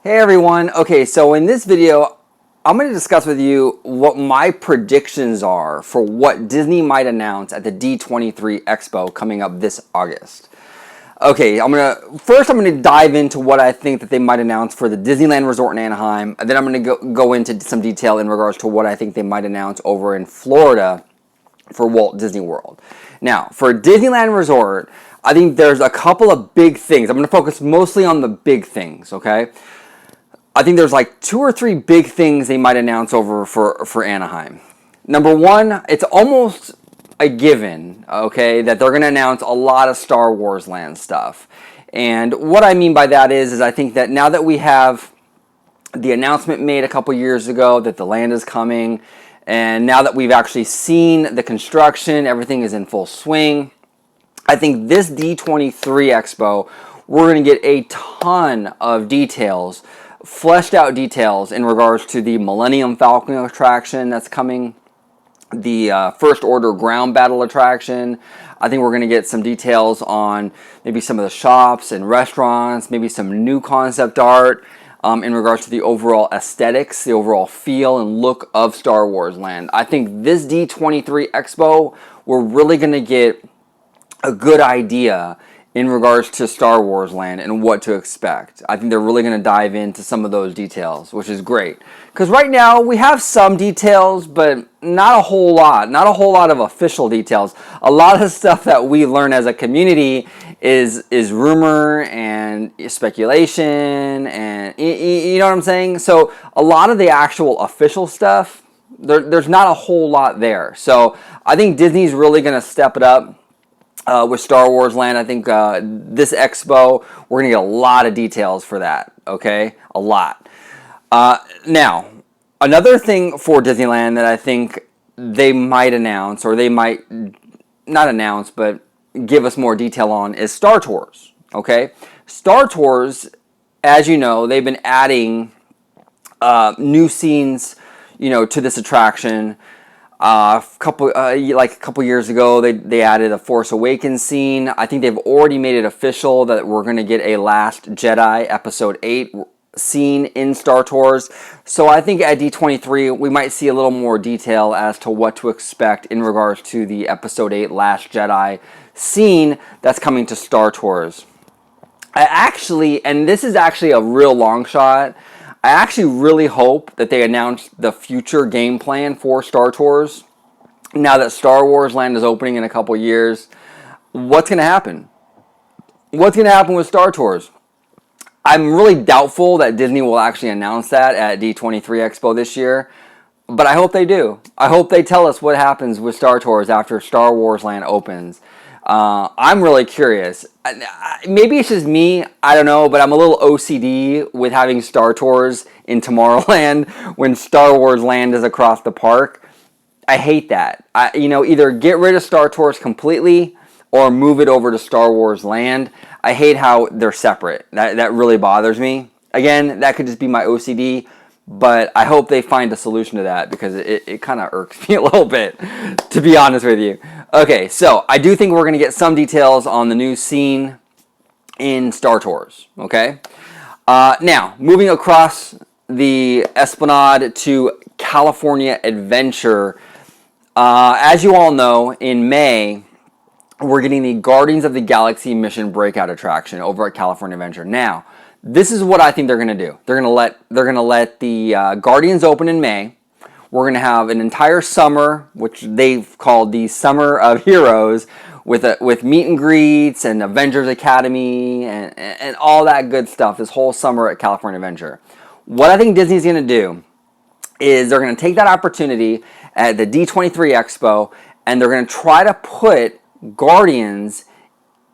Hey everyone. Okay, so in this video, I'm going to discuss with you what my predictions are for what Disney might announce at the D23 Expo coming up this August. Okay, I'm going to dive into what I think that they might announce for the Disneyland Resort in Anaheim, and then I'm going to go into some detail in regards to what I think they might announce over in Florida for Walt Disney World. Now, for Disneyland Resort, I think there's a couple of big things. I'm going to focus mostly on the big things, okay? I think there's like 2 or 3 big things they might announce over for Anaheim. Number one, it's almost a given, okay, that they're going to announce a lot of Star Wars Land stuff. And what I mean by that is I think that now that we have the announcement made a couple years ago that the land is coming, and now that we've actually seen the construction, everything is in full swing, I think this D23 Expo, we're going to get a ton of details, fleshed out details in regards to the Millennium Falcon attraction that's coming, the First Order ground battle attraction. I think we're going to get some details on maybe some of the shops and restaurants, maybe some new concept art in regards to the overall aesthetics, the overall feel and look of Star Wars Land. I think this D23 Expo, we're really going to get a good idea in regards to Star Wars Land and what to expect. I think they're really going to dive into some of those details, which is great. Because right now we have some details, but not a whole lot. Not a whole lot of official details. A lot of stuff that we learn as a community is rumor and speculation, and you know what I'm saying? So a lot of the actual official stuff, there's not a whole lot there. So I think Disney's really going to step it up. With Star Wars Land, I think this expo, we're going to get a lot of details for that, okay? A lot. Now, another thing for Disneyland that I think they might announce, or they might not announce, but give us more detail on, is Star Tours, okay? Star Tours, as you know, they've been adding new scenes, to this attraction. A couple years ago, they added a Force Awakens scene. I think they've already made it official that we're going to get a Last Jedi Episode 8 scene in Star Tours. So I think at D23, we might see a little more detail as to what to expect in regards to the Episode 8 Last Jedi scene that's coming to Star Tours. And this is actually a real long shot, I actually really hope that they announce the future game plan for Star Tours. Now that Star Wars Land is opening in a couple years, what's going to happen? What's going to happen with Star Tours? I'm really doubtful that Disney will actually announce that at D23 Expo this year, but I hope they do. I hope they tell us what happens with Star Tours after Star Wars Land opens. I'm really curious. Maybe it's just me, I don't know, but I'm a little OCD with having Star Tours in Tomorrowland when Star Wars Land is across the park. I hate that. Either get rid of Star Tours completely or move it over to Star Wars Land. I hate how they're separate. That really bothers me. Again, that could just be my OCD, but I hope they find a solution to that because it kind of irks me a little bit, to be honest with you. Okay, so I do think we're going to get some details on the new scene in Star Tours, okay? Now, moving across the Esplanade to California Adventure. As you all know, in May, we're getting the Guardians of the Galaxy Mission Breakout attraction over at California Adventure. Now, this is what I think they're going to do. They're going to let the Guardians open in May. We're going to have an entire summer, which they've called the Summer of Heroes, with meet and greets and Avengers Academy and all that good stuff this whole summer at California Adventure. What I think Disney's going to do is they're going to take that opportunity at the D23 Expo and they're going to try to put Guardians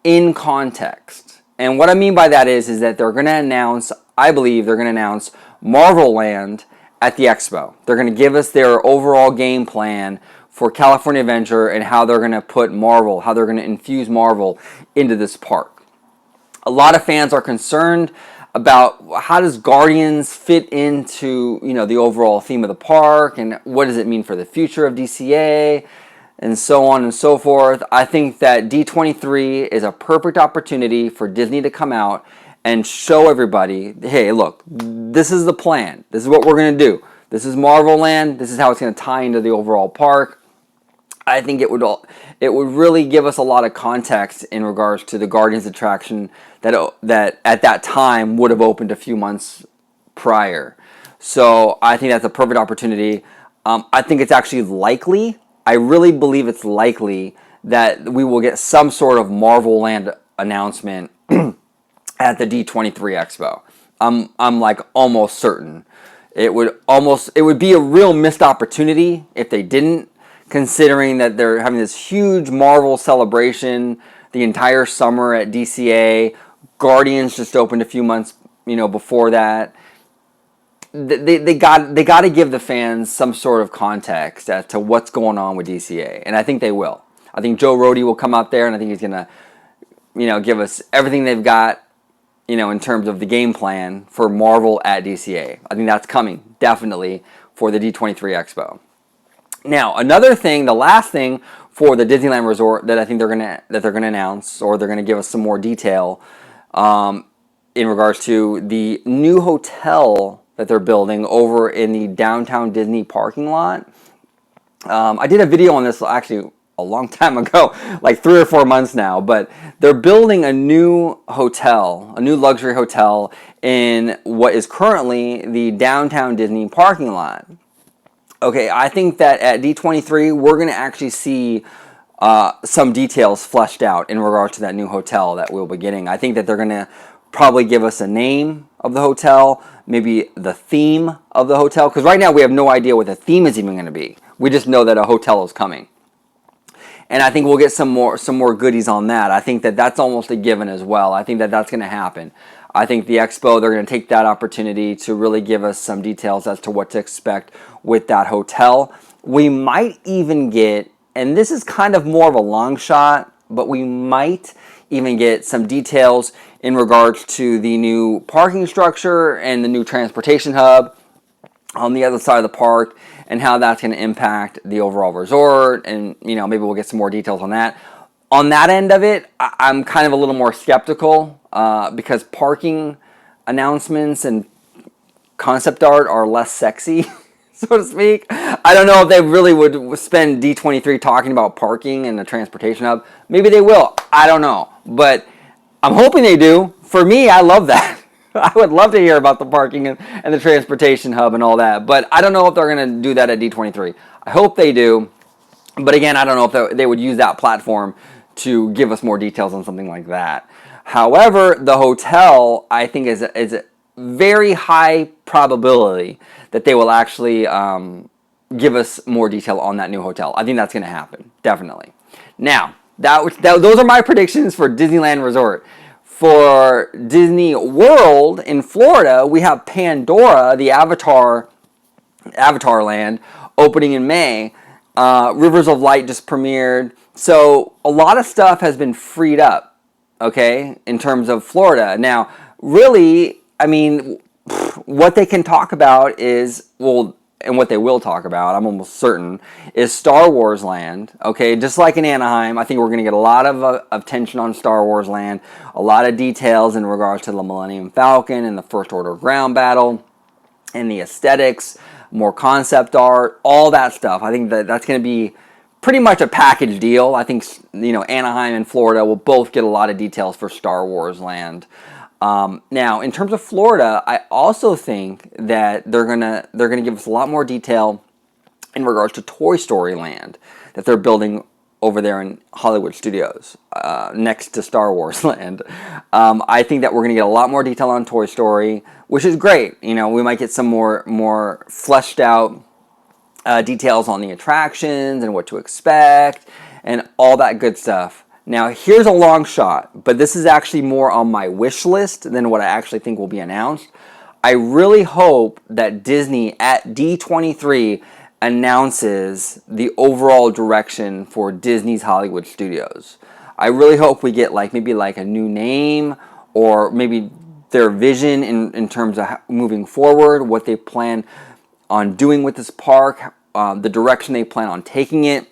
in context. And what I mean by that is that they're going to announce, I believe they're going to announce Marvel Land at the Expo. They're going to give us their overall game plan for California Adventure and how they're going to put Marvel, how they're going to infuse Marvel into this park. A lot of fans are concerned about how does Guardians fit into, the overall theme of the park and what does it mean for the future of DCA and so on and so forth. I think that D23 is a perfect opportunity for Disney to come out and show everybody, hey, look, this is the plan. This is what we're going to do. This is Marvel Land. This is how it's going to tie into the overall park. I think it would really give us a lot of context in regards to the Guardians attraction that at that time would have opened a few months prior. So I think that's a perfect opportunity. I think it's actually likely. I really believe it's likely that we will get some sort of Marvel Land announcement at the D23 Expo. I'm like almost certain. It would be a real missed opportunity if they didn't, considering that they're having this huge Marvel celebration the entire summer at DCA. Guardians just opened a few months, before that. They got to give the fans some sort of context as to what's going on with DCA, and I think they will. I think Joe Rohde will come out there, and I think he's gonna, give us everything they've got, in terms of the game plan for Marvel at DCA. I think that's coming definitely for the D23 Expo. Now, another thing, the last thing for the Disneyland Resort that I think they're gonna announce, or they're gonna give us some more detail, in regards to the new hotel that they're building over in the downtown Disney parking lot. I did a video on this actually a long time ago, like 3 or 4 months now, but they're building a new hotel, a new luxury hotel in what is currently the downtown Disney parking lot. Okay, I think that at D23, we're going to actually see some details fleshed out in regards to that new hotel that we'll be getting. I think that they're going to probably give us a name of the hotel, maybe the theme of the hotel, because right now we have no idea what the theme is even going to be. We just know that a hotel is coming. And I think we'll get some more goodies on that. I think that that's almost a given as well. I think that that's going to happen. I think the Expo, they're going to take that opportunity to really give us some details as to what to expect with that hotel. We might even get, and this is kind of more of a long shot, but we might even get some details in regards to the new parking structure and the new transportation hub on the other side of the park, and how that's going to impact the overall resort, and maybe we'll get some more details on that. On that end of it, I'm kind of a little more skeptical because parking announcements and concept art are less sexy, so to speak. I don't know if they really would spend D23 talking about parking and the transportation hub. Maybe they will. I don't know, but I'm hoping they do. For me, I love that. I would love to hear about the parking and the transportation hub and all that, but I don't know if they're going to do that at D23. I hope they do, but again, I don't know if they would use that platform to give us more details on something like that. However, the hotel, I think, is a very high probability that they will actually give us more detail on that new hotel. I think that's going to happen, definitely. Now, those are my predictions for Disneyland Resort. For Disney World in Florida, we have Pandora, the Avatar land, opening in May. Rivers of Light just premiered. So a lot of stuff has been freed up, okay, in terms of Florida. Now, really, I mean, what they can talk about is, and what they will talk about, I'm almost certain, is Star Wars Land. Okay, just like in Anaheim, I think we're going to get a lot of attention on Star Wars Land, a lot of details in regards to the Millennium Falcon and the First Order ground battle, and the aesthetics, more concept art, all that stuff. I think that's going to be pretty much a package deal. I think Anaheim and Florida will both get a lot of details for Star Wars Land. Now, in terms of Florida, I also think that they're gonna give us a lot more detail in regards to Toy Story Land that they're building over there in Hollywood Studios, next to Star Wars Land. I think that we're gonna get a lot more detail on Toy Story, which is great. We might get some more fleshed out details on the attractions and what to expect and all that good stuff. Now, here's a long shot, but this is actually more on my wish list than what I actually think will be announced. I really hope that Disney at D23 announces the overall direction for Disney's Hollywood Studios. I really hope we get maybe a new name, or maybe their vision in terms of moving forward, what they plan on doing with this park, the direction they plan on taking it.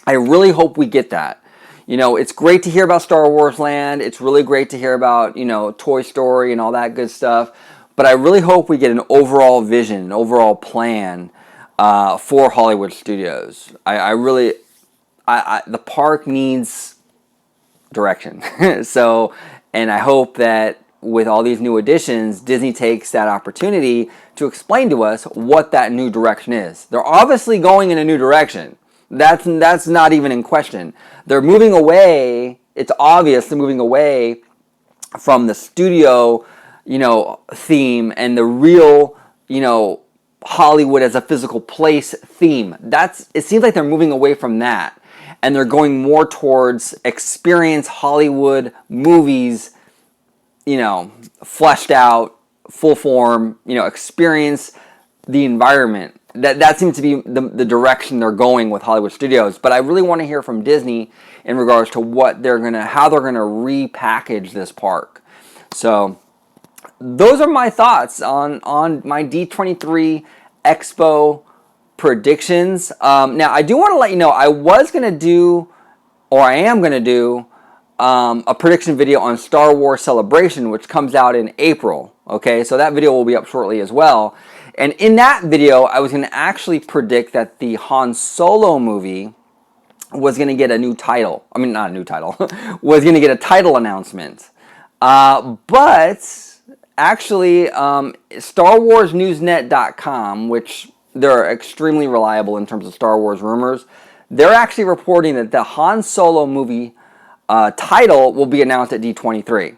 I really hope we get that. You know, it's great to hear about Star Wars Land. It's really great to hear about, you know, Toy Story and all that good stuff. But I really hope we get an overall vision, an overall plan for Hollywood Studios. The park needs direction. So, and I hope that with all these new additions, Disney takes that opportunity to explain to us what that new direction is. They're obviously going in a new direction. That's not even in question. They're moving away. It's obvious they're moving away from the studio, you know, theme and the real, you know, Hollywood as a physical place theme. It seems like they're moving away from that, and they're going more towards experience Hollywood movies, you know, fleshed out, full form, you know, experience the environment. That seems to be the direction they're going with Hollywood Studios. But I really want to hear from Disney in regards to how they're gonna repackage this park. So those are my thoughts on my D23 Expo predictions. Now I do want to let you know I am gonna do a prediction video on Star Wars Celebration, which comes out in April. Okay, so that video will be up shortly as well. And in that video, I was going to actually predict that the Han Solo movie was going to get a new title. I mean, not a new title. Was going to get a title announcement. But actually, StarWarsNewsNet.com, which they're extremely reliable in terms of Star Wars rumors, they're actually reporting that the Han Solo movie title will be announced at D23.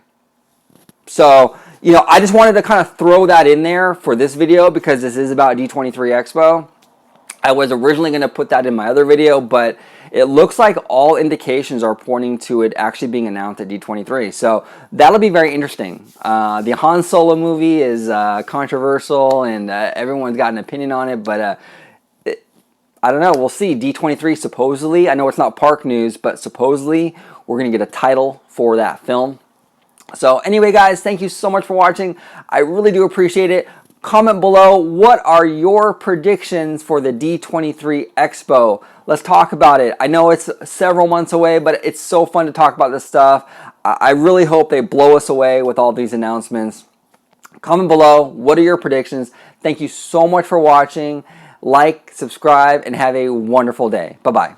So, you know, I just wanted to kind of throw that in there for this video because this is about D23 Expo. I was originally going to put that in my other video, but it looks like all indications are pointing to it actually being announced at D23. So that'll be very interesting. The Han Solo movie is controversial, and everyone's got an opinion on it, but I don't know. We'll see. D23 supposedly, I know it's not park news, but supposedly we're going to get a title for that film. So anyway, guys, thank you so much for watching. I really do appreciate it. Comment below, what are your predictions for the D23 Expo? Let's talk about it. I know it's several months away, but it's so fun to talk about this stuff. I really hope they blow us away with all these announcements. Comment below, what are your predictions? Thank you so much for watching. Like, subscribe, and have a wonderful day. Bye-bye.